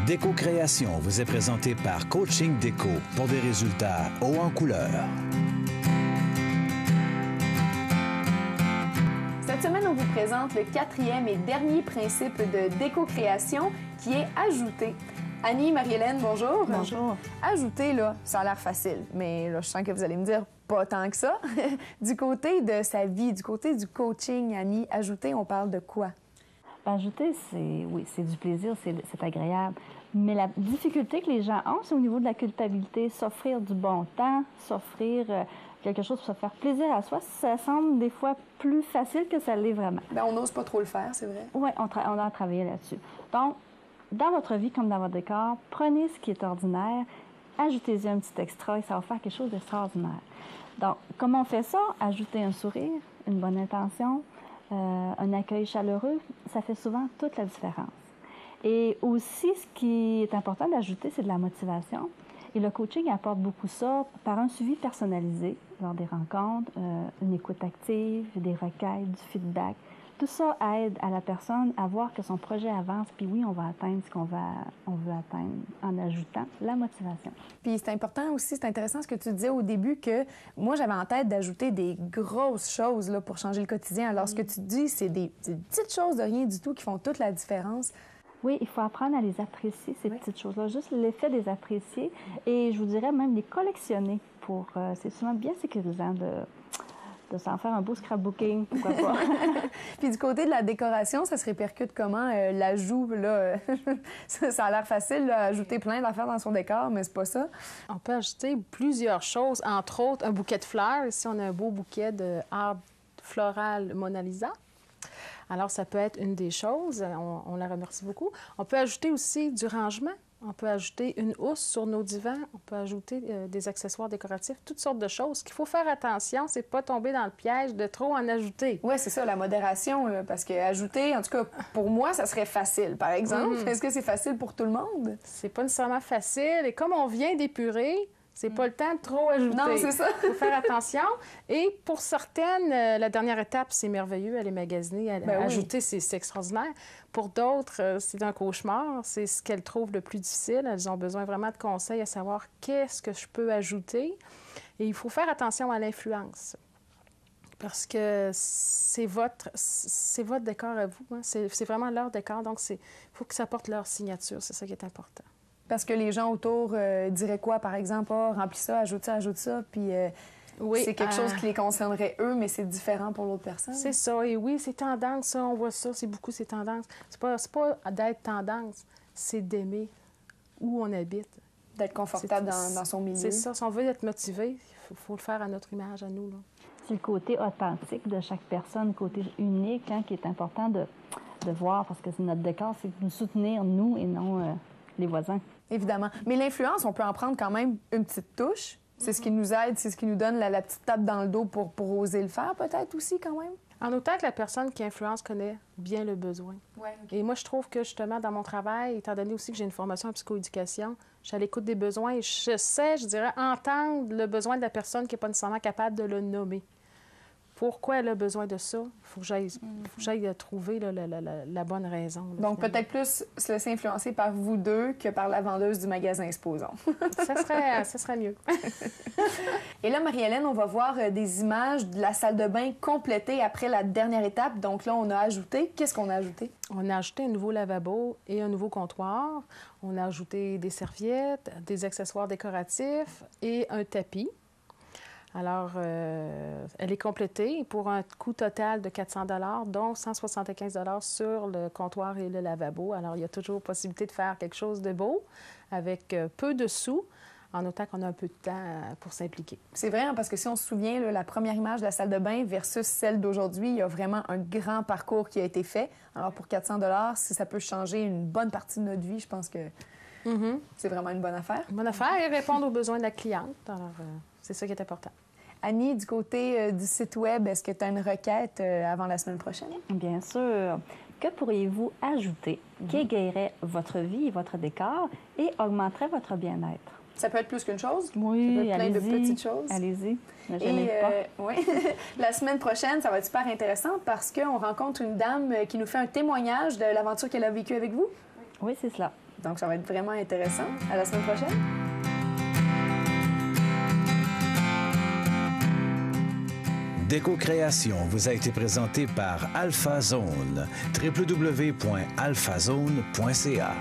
Déco Création vous est présenté par Coaching Déco pour des résultats hauts en couleur. Cette semaine, on vous présente le 4e et dernier principe de déco-création qui est ajouter. Annie, Marie-Hélène, bonjour. Bonjour. Ajouter, là, ça a l'air facile, mais là, je sens que vous allez me dire pas tant que ça. Du côté de sa vie, du côté du coaching, Annie, ajouter, on parle de quoi? Ajouter, c'est du plaisir, c'est agréable. Mais la difficulté que les gens ont, c'est au niveau de la culpabilité. S'offrir du bon temps, s'offrir quelque chose pour se faire plaisir à soi, ça semble des fois plus facile que ça l'est vraiment. Bien, on n'ose pas trop le faire, c'est vrai. Oui, on a travaillé là-dessus. Donc, dans votre vie comme dans votre décor, prenez ce qui est ordinaire, ajoutez-y un petit extra et ça va faire quelque chose d'extraordinaire. Donc, comment on fait ça? Ajouter un sourire, une bonne intention, un accueil chaleureux, ça fait souvent toute la différence. Et aussi, ce qui est important d'ajouter, c'est de la motivation. Et le coaching apporte beaucoup ça par un suivi personnalisé lors des rencontres, une écoute active, des requêtes, du feedback. Tout ça aide à la personne à voir que son projet avance, puis oui, on va atteindre ce qu'on veut atteindre en ajoutant la motivation. Puis c'est important aussi, c'est intéressant ce que tu disais au début, que moi, j'avais en tête d'ajouter des grosses choses là, pour changer le quotidien. Alors, ce que tu dis, c'est des petites choses de rien du tout qui font toute la différence. Oui, il faut apprendre à les apprécier, ces petites choses-là, juste l'effet de les apprécier et je vous dirais même les collectionner. C'est souvent bien sécurisant de s'en faire un beau scrapbooking, pourquoi pas. Puis du côté de la décoration, ça se répercute comment? L'ajout, là, ça a l'air facile, là, ajouter plein d'affaires dans son décor, mais c'est pas ça. On peut ajouter plusieurs choses, entre autres un bouquet de fleurs. Ici, on a un beau bouquet d'arbres floral Mona Lisa. Alors, ça peut être une des choses. On la remercie beaucoup. On peut ajouter aussi du rangement. On peut ajouter une housse sur nos divans. On peut ajouter des accessoires décoratifs, toutes sortes de choses. Ce qu'il faut faire attention, c'est de ne pas tomber dans le piège de trop en ajouter. Oui, c'est ça, la modération. Là, parce que ajouter, en tout cas, pour moi, ça serait facile, par exemple. Est-ce que c'est facile pour tout le monde? C'est pas nécessairement facile. Et comme on vient d'épurer, c'est pas le temps de trop ajouter. Non, c'est ça. Il faut faire attention. Et pour certaines, la dernière étape, c'est merveilleux, aller magasiner, ajouter, c'est extraordinaire. Pour d'autres, c'est un cauchemar. C'est ce qu'elles trouvent le plus difficile. Elles ont besoin vraiment de conseils à savoir qu'est-ce que je peux ajouter. Et il faut faire attention à l'influence. Parce que c'est votre décor à vous. Hein. C'est vraiment leur décor. Donc, il faut que ça porte leur signature. C'est ça qui est important. Parce que les gens autour diraient quoi, par exemple? Ah, remplis ça, ajoute ça, puis oui, c'est quelque chose qui les concernerait eux, mais c'est différent pour l'autre personne. C'est ça, et oui, c'est tendance, ça, on voit ça, c'est beaucoup, c'est tendance. C'est pas d'être tendance, c'est d'aimer où on habite. D'être confortable dans son milieu. C'est ça, si on veut être motivé, il faut le faire à notre image, à nous, là. C'est le côté authentique de chaque personne, le côté unique, hein, qui est important de voir, parce que c'est notre décor, c'est de nous soutenir, nous, et non les voisins. Évidemment. Mais l'influence, on peut en prendre quand même une petite touche. C'est ce qui nous aide, c'est ce qui nous donne la petite tape dans le dos pour oser le faire, peut-être aussi, quand même. En autant que la personne qui influence connaît bien le besoin. Ouais, okay. Et moi, je trouve que, justement, dans mon travail, étant donné aussi que j'ai une formation en psychoéducation, je suis à l'écoute des besoins et je sais, je dirais, entendre le besoin de la personne qui n'est pas nécessairement capable de le nommer. Pourquoi elle a besoin de ça? Il faut que j'aille trouver là, la bonne raison. Là, donc, peut-être plus se laisser influencer par vous deux que par la vendeuse du magasin, supposons. Ça serait mieux. Et là, Marie-Hélène, on va voir des images de la salle de bain complétée après la dernière étape. Donc là, on a ajouté. Qu'est-ce qu'on a ajouté? On a ajouté un nouveau lavabo et un nouveau comptoir. On a ajouté des serviettes, des accessoires décoratifs et un tapis. Alors, elle est complétée pour un coût total de 400 $, dont 175 $ sur le comptoir et le lavabo. Alors, il y a toujours possibilité de faire quelque chose de beau avec peu de sous, en autant qu'on a un peu de temps pour s'impliquer. C'est vrai, hein, parce que si on se souvient, là, la première image de la salle de bain versus celle d'aujourd'hui, il y a vraiment un grand parcours qui a été fait. Alors, pour 400 $, si ça peut changer une bonne partie de notre vie, je pense que c'est vraiment une bonne affaire. Une bonne affaire et répondre aux besoins de la cliente. Alors, c'est ça qui est important. Annie, du côté du site Web, est-ce que tu as une requête avant la semaine prochaine? Bien sûr. Que pourriez-vous ajouter qui égayerait votre vie et votre décor et augmenterait votre bien-être? Ça peut être plus qu'une chose? Oui, ça peut être plein de petites choses. Allez-y, ne gênez pas. Oui. La semaine prochaine, ça va être super intéressant parce qu'on rencontre une dame qui nous fait un témoignage de l'aventure qu'elle a vécue avec vous. Oui, c'est cela. Donc, ça va être vraiment intéressant. À la semaine prochaine. Déco-création vous a été présenté par Alpha Zone. www.alphazone.ca